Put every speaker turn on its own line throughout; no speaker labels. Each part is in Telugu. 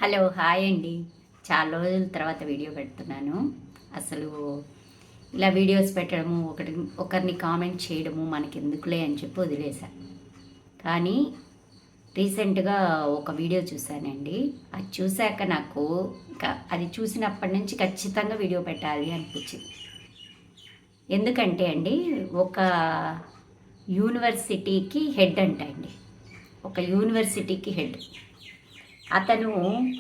హలో హాయ్ అండి. చాలా రోజుల తర్వాత వీడియో పెడుతున్నాను. అసలు ఇలా వీడియోస్ పెట్టడము, ఒకరిని కామెంట్ చేయడము మనకెందుకులే అని చెప్పి వదిలేశా. కానీ రీసెంట్గా ఒక వీడియో చూశానండి. అది చూశాక నాకు అది చూసినప్పటి నుంచి ఖచ్చితంగా వీడియో పెట్టాలి అనిపించింది. ఎందుకంటే అండి, ఒక యూనివర్సిటీకి హెడ్ అండి. ఒక యూనివర్సిటీకి హెడ్. అతను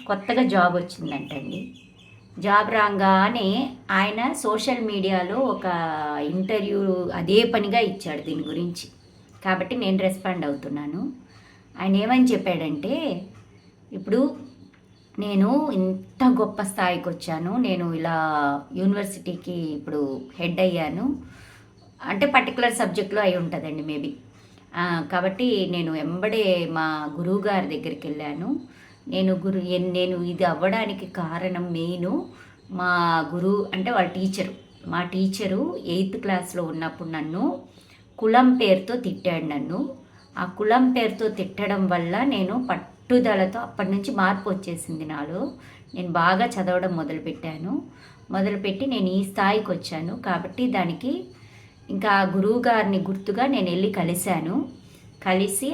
కొత్తగా జాబ్ వచ్చిందంటండి. జాబ్ రాగానే ఆయన సోషల్ మీడియాలో ఒక ఇంటర్వ్యూ అదే పనిగా ఇచ్చాడు దీని గురించి. కాబట్టి నేను రెస్పాండ్ అవుతున్నాను. ఆయన ఏమని చెప్పాడంటే, ఇప్పుడు నేను ఇంత గొప్ప స్థాయికి వచ్చాను, నేను ఇలా యూనివర్సిటీకి ఇప్పుడు హెడ్ అయ్యాను అంటే పర్టికులర్ సబ్జెక్ట్లో అయి ఉంటుందండి మేబీ. కాబట్టి నేను ఎంబడే మా గురువు గారి దగ్గరికి వెళ్ళాను. నేను ఇది అవ్వడానికి కారణం మెయిను మా గురువు అంటే వాళ్ళ టీచరు. మా టీచరు 8th క్లాస్లో ఉన్నప్పుడు నన్ను కులం పేరుతో తిట్టాడు నన్ను. ఆ కులం పేరుతో తిట్టడం వల్ల నేను పట్టుదలతో అప్పటి నుంచి మార్పు వచ్చేసింది నాలో. నేను బాగా చదవడం మొదలుపెట్టి నేను ఈ స్థాయికి వచ్చాను. కాబట్టి దానికి ఇంకా గురువు గారిని గుర్తుగా నేను వెళ్ళి కలిసి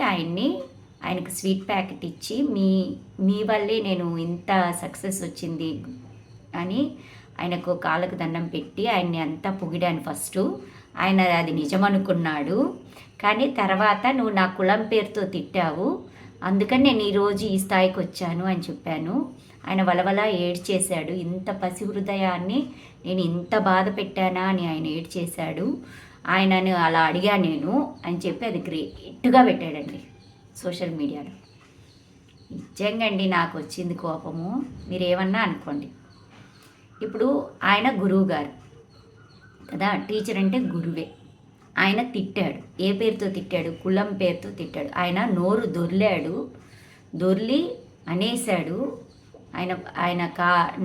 ఆయనకు స్వీట్ ప్యాకెట్ ఇచ్చి మీ వల్లే నేను ఇంత సక్సెస్ వచ్చింది అని ఆయనకు కాళ్ళకు దండం పెట్టి ఆయన్ని అంతా పొగిడాను. ఫస్టు ఆయన అది నిజమనుకున్నాడు. కానీ తర్వాత నువ్వు నా కులం పేరుతో తిట్టావు, అందుకని నేను ఈరోజు ఈ స్థాయికి వచ్చాను అని చెప్పాను. ఆయన వలవల ఏడ్చేశాడు. ఇంత పసి హృదయాన్ని నేను ఇంత బాధ పెట్టానా అని ఆయన ఏడ్చేశాడు. ఆయనను అలా అడిగా నేను అని చెప్పి అది గ్రేట్గా పెట్టాడండి సోషల్ మీడియాలో. నిజంగా అండి నాకు వచ్చింది కోపము. మీరేమన్నా అనుకోండి. ఇప్పుడు ఆయన గురువు గారు కదా, టీచర్ అంటే గురువే. ఆయన తిట్టాడు. ఏ పేరుతో తిట్టాడు? కులం పేరుతో తిట్టాడు. ఆయన నోరు దొర్లి అనేశాడు. ఆయన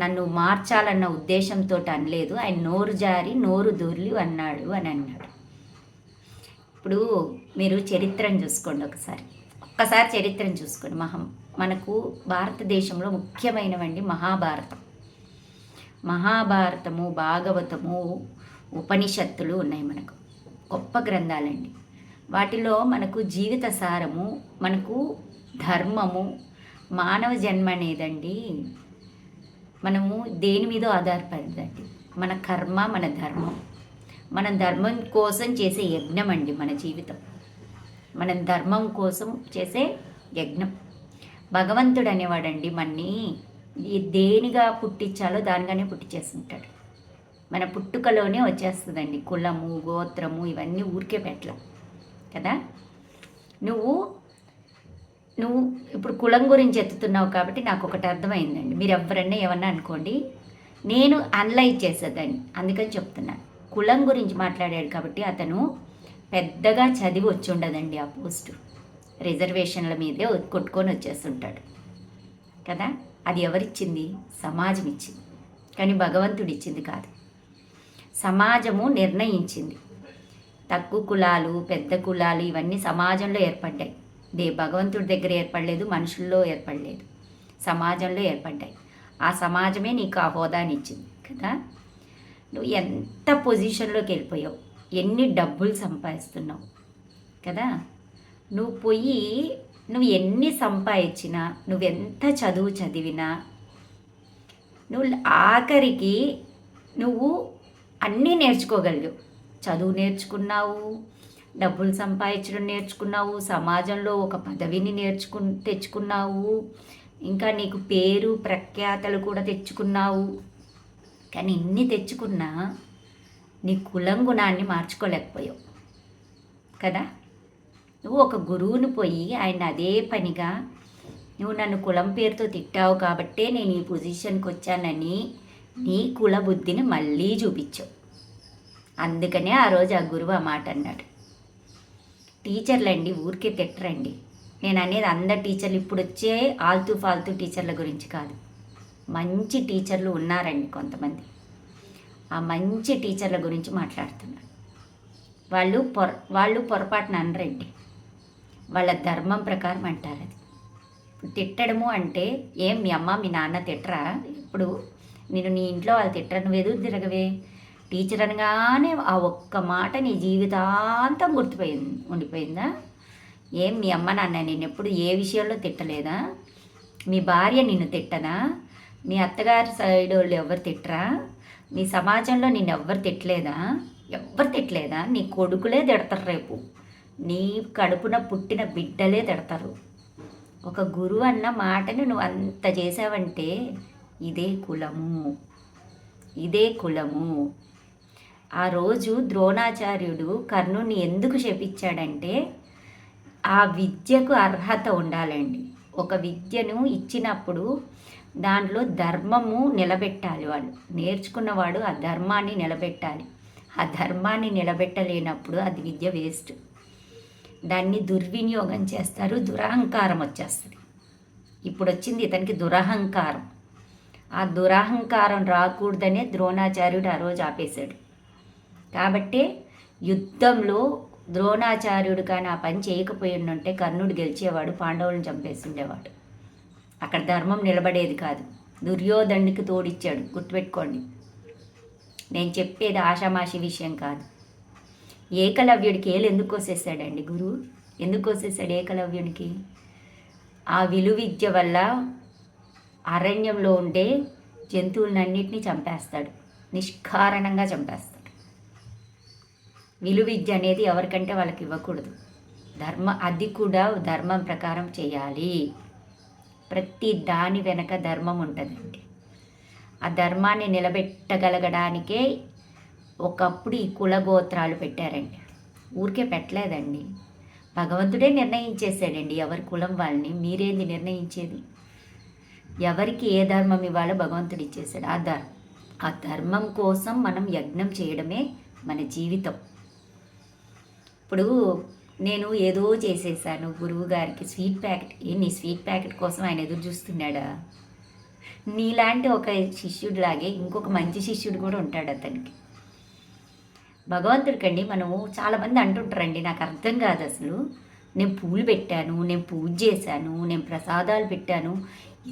నన్ను మార్చాలన్న ఉద్దేశంతో అనలేదు. ఆయన నోరు జారి నోరు దొర్లి అన్నాడు. ఇప్పుడు మీరు చరిత్రను చూసుకోండి. ఒక్కసారి చరిత్రను చూసుకోండి. మనకు భారతదేశంలో ముఖ్యమైనవండి మహాభారతము, భాగవతము, ఉపనిషత్తులు ఉన్నాయి. మనకు గొప్ప గ్రంథాలండి. వాటిలో మనకు జీవిత సారము, మనకు ధర్మము, మానవ జన్మ అనేదండి మనము దేని మీద ఆధారపడదండి. మన కర్మ, మన ధర్మం. మన ధర్మం కోసం చేసే యజ్ఞం అండి మన జీవితం. మనం ధర్మం కోసం చేసే యజ్ఞం. భగవంతుడు అనేవాడండి మన్ని దేనిగా పుట్టించాలో దానిగానే పుట్టించేస్తుంటాడు. మన పుట్టుకలోనే వచ్చేస్తుందండి. కులము, గోత్రము ఇవన్నీ ఊరికే పెట్టలేం కదా. నువ్వు ఇప్పుడు కులం గురించి ఎత్తుతున్నావు కాబట్టి నాకు ఒకటి అర్థమైందండి. మీరు ఎవరన్నా ఏమన్నా అనుకోండి, నేను అనలైజ్ చేసేదాన్ని, అందుకని చెప్తున్నాను. కులం గురించి మాట్లాడాడు కాబట్టి అతను పెద్దగా చదివి వచ్చి ఉండదండి. ఆ పోస్టు రిజర్వేషన్ల మీదే కొట్టుకొని వచ్చేస్తుంటాడు కదా. అది ఎవరిచ్చింది? సమాజం ఇచ్చింది. కానీ భగవంతుడు ఇచ్చింది కాదు. సమాజము నిర్ణయించింది. తక్కువ కులాలు, పెద్ద కులాలు ఇవన్నీ సమాజంలో ఏర్పడ్డాయి. భగవంతుడి దగ్గర ఏర్పడలేదు, మనుషుల్లో ఏర్పడలేదు, సమాజంలో ఏర్పడ్డాయి. ఆ సమాజమే నీకు ఆ హోదాని ఇచ్చింది కదా. నువ్వు ఎంత పొజిషన్లోకి వెళ్ళిపోయావు, ఎన్ని డబ్బులు సంపాదిస్తున్నావు కదా. నువ్వు ఎన్ని సంపాదించినా, నువ్వెంత చదువు చదివినా, నువ్వు ఆఖరికి నువ్వు అన్నీ నేర్చుకోగలిగావు. చదువు నేర్చుకున్నావు, డబ్బులు సంపాదించడం నేర్చుకున్నావు, సమాజంలో ఒక పదవిని తెచ్చుకున్నావు, ఇంకా నీకు పేరు ప్రఖ్యాతలు కూడా తెచ్చుకున్నావు. కానీ ఇన్ని తెచ్చుకున్నా నీ కులం గుణాన్ని మార్చుకోలేకపోయావు కదా. నువ్వు ఒక గురువుని పోయి ఆయన అదే పనిగా నువ్వు నన్ను కులం పేరుతో తిట్టావు కాబట్టే నేను ఈ పొజిషన్కి వచ్చానని నీ కుల బుద్ధిని మళ్ళీ చూపించావు. అందుకనే ఆ రోజు ఆ గురువు ఆ మాట అన్నాడు. టీచర్లండి ఊరికే తిట్టరండి. నేను అనేది అందరు టీచర్లు ఇప్పుడు వచ్చే ఆల్తూ ఫాల్తూ టీచర్ల గురించి కాదు. మంచి టీచర్లు ఉన్నారండి కొంతమంది. ఆ మంచి టీచర్ల గురించి మాట్లాడుతున్నాను. వాళ్ళు పొరపాటున అనరండి. వాళ్ళ ధర్మం ప్రకారం అంటారు. అది తిట్టడము అంటే ఏం మీ అమ్మ మీ నాన్న తిట్టరా? ఇప్పుడు నేను నీ ఇంట్లో వాళ్ళు తిట్టరా? నువ్వు ఎదురు తిరగవే. టీచర్ అనగానే ఆ ఒక్క మాట నీ జీవితాంతం ఉండిపోయిందా? ఏం మీ అమ్మ నాన్న నేను ఎప్పుడు ఏ విషయంలో తిట్టలేదా? మీ భార్య నిన్ను తిట్టనా? మీ అత్తగారి సైడ్ వాళ్ళు ఎవరు తిట్టరా? మీ సమాజంలో నిన్ను ఎవ్వరు తిట్టలేదా? ఎవ్వరు తిట్టలేదా? నీ కొడుకులే తిడతారు రేపు. నీ కడుపున పుట్టిన బిడ్డలే తిడతారు. ఒక గురువు అన్న మాటని నువ్వు అంత చేసావంటే ఇదే కులము, ఇదే కులము. ఆ రోజు ద్రోణాచార్యుడు కర్ణుని ఎందుకు శపించాడంటే ఆ విద్యకు అర్హత ఉండాలండి. ఒక విద్యను ఇచ్చినప్పుడు దాంట్లో ధర్మము నిలబెట్టాలి. వాళ్ళు నేర్చుకున్నవాడు ఆ ధర్మాన్ని నిలబెట్టాలి. ఆ ధర్మాన్ని నిలబెట్టలేనప్పుడు అది విద్య వేస్ట్. దాన్ని దుర్వినియోగం చేస్తారు, దురహంకారం వచ్చేస్తుంది. ఇప్పుడు వచ్చింది ఇతనికి దురహంకారం. ఆ దురహంకారం రాకూడదనే ద్రోణాచార్యుడు ఆ రోజు ఆపేశాడు. కాబట్టి యుద్ధంలో ద్రోణాచార్యుడు కానీ ఆ పని చేయకపోయి ఉంటే కర్ణుడు గెలిచేవాడు, పాండవులను చంపేస్తుండేవాడు. అక్కడ ధర్మం నిలబడేది కాదు. దుర్యోధనుడికి తోడిచ్చాడు, గుర్తుపెట్టుకోండి. నేను చెప్పేది ఆషామాషి విషయం కాదు. ఏకలవ్యుడికి ఏళ్ళు ఎందుకు కోసేసాడండి గురువు? ఎందుకు కోసేసాడు ఏకలవ్యునికి? ఆ విలువిద్య వల్ల అరణ్యంలో ఉండే జంతువులన్నింటినీ చంపేస్తాడు, నిష్కారణంగా చంపేస్తాడు. విలువిద్య అనేది ఎవరికంటే వాళ్ళకి ఇవ్వకూడదు. అది కూడా ధర్మం ప్రకారం చేయాలి. ప్రతి దాని వెనక ధర్మం ఉంటుందండి. ఆ ధర్మాన్ని నిలబెట్టగలగడానికే ఒకప్పుడు ఈ కులగోత్రాలు పెట్టారండి. ఊరికే పెట్టలేదండి, భగవంతుడే నిర్ణయించేసాడండి ఎవరి కులం వాళ్ళని. మీరేంది నిర్ణయించేది? ఎవరికి ఏ ధర్మం ఇవ్వాలో భగవంతుడు ఇచ్చేసాడు. ఆ ధర్మం కోసం మనం యజ్ఞం చేయడమే మన జీవితం. ఇప్పుడు నేను ఏదో చేసేసాను గురువు గారికి స్వీట్ ప్యాకెట్. నీ స్వీట్ ప్యాకెట్ కోసం ఆయన ఎదురు చూస్తున్నాడా? నీలాంటి ఒక శిష్యుడిలాగే ఇంకొక మంచి శిష్యుడు కూడా ఉంటాడు అతనికి. భగవంతుడికండి మనము చాలామంది అంటుంటారండి, నాకు అర్థం కాదు అసలు. నేను పూలు పెట్టాను, నేను పూజ చేశాను, నేను ప్రసాదాలు పెట్టాను,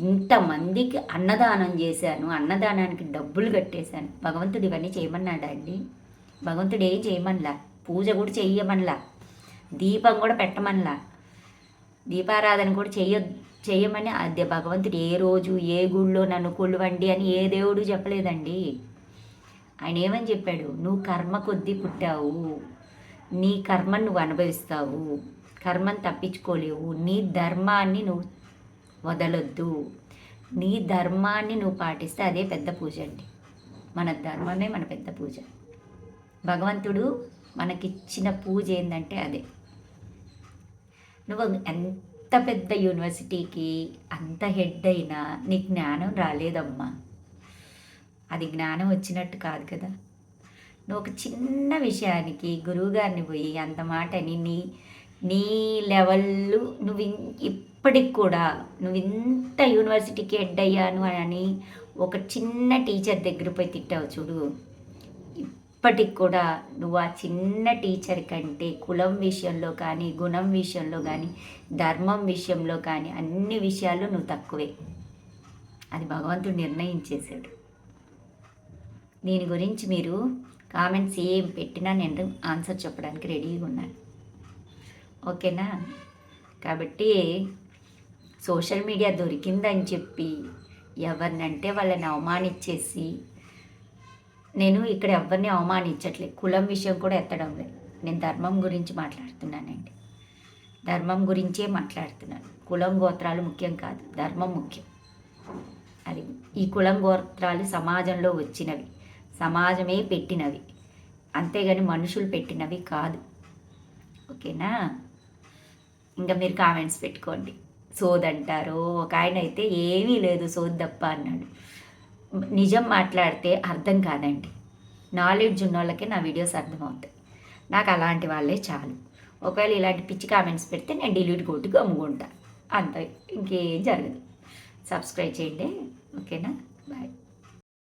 ఇంతమందికి అన్నదానం చేశాను, అన్నదానానికి డబ్బులు కట్టేశాను. భగవంతుడు ఇవన్నీ చేయమన్నాడా అండి? భగవంతుడు ఏం చేయమనిలా, పూజ కూడా చెయ్యమనిలా, దీపం కూడా పెట్టమనిలా, దీపారాధన కూడా చెయ్యమని అదే భగవంతుడు ఏ రోజు ఏ గుళ్ళో నన్ను కొలువండి అని ఏ దేవుడు చెప్పలేదండి. ఆయన ఏమని చెప్పాడు? నువ్వు కర్మ కొద్దీ పుట్టావు, నీ కర్మను నువ్వు అనుభవిస్తావు, కర్మను తప్పించుకోలేవు. నీ ధర్మాన్ని నువ్వు వదలొద్దు, నీ ధర్మాన్ని నువ్వు పాటిస్తే అదే పెద్ద పూజ అండి. మన ధర్మమే మన పెద్ద పూజ. భగవంతుడు మనకిచ్చిన పూజ ఏంటంటే అదే. నువ్వు ఎంత పెద్ద యూనివర్సిటీకి అంత హెడ్ అయినా నీ జ్ఞానం రాలేదమ్మా. అది జ్ఞానం వచ్చినట్టు కాదు కదా. నువ్వు ఒక చిన్న విషయానికి గురువుగారిని పోయి అంత మాట నీ లెవెల్ నువ్వు ఇప్పటికి కూడా నువ్వు ఇంత యూనివర్సిటీకి హెడ్ అయ్యాను అని ఒక చిన్న టీచర్ దగ్గర పోయి తిట్టావు చూడు. ఇప్పటికి కూడా నువ్వు ఆ చిన్న టీచర్ కంటే కులం విషయంలో కానీ, గుణం విషయంలో కానీ, ధర్మం విషయంలో కానీ అన్ని విషయాల్లో నువ్వు తక్కువే. అది భగవంతుడు నిర్ణయించేశాడు. దీని గురించి మీరు కామెంట్స్ ఏం పెట్టినా నేను ఆన్సర్ చెప్పడానికి రెడీగా ఉన్నాను. ఓకేనా? కాబట్టి సోషల్ మీడియా దొరికిందని చెప్పి ఎవరినంటే వాళ్ళని అవమానించేసి, నేను ఇక్కడ ఎవరిని అవమానించట్లేదు, కులం విషయం కూడా ఎత్తడం లేదు. నేను ధర్మం గురించి మాట్లాడుతున్నానండి, ధర్మం గురించే మాట్లాడుతున్నాను. కులం గోత్రాలు ముఖ్యం కాదు, ధర్మం ముఖ్యం. అది ఈ కులం గోత్రాలు సమాజంలో వచ్చినవి, సమాజమే పెట్టినవి, అంతేగాని మనుషులు పెట్టినవి కాదు. ఓకేనా? ఇంకా మీరు కామెంట్స్ పెట్టుకోండి. సోదంటారు. ఒక ఆయన అయితే ఏమీ లేదు సోద్దప్ప అన్నాడు. నిజం మాట్లాడితే అర్థం కాదండి. నాలెడ్జ్ ఉన్న వాళ్ళకే నా వీడియోస్ అర్థమవుతాయి. నాకు అలాంటి వాళ్ళే చాలు. ఒకవేళ ఇలాంటి పిచ్చి కామెంట్స్ పెడితే నేను డిలీట్ కొట్టి గమ్ముకుంటా, అంత ఇంకేం జరగదు. సబ్స్క్రైబ్ చేయండి. ఓకేనా? బాయ్.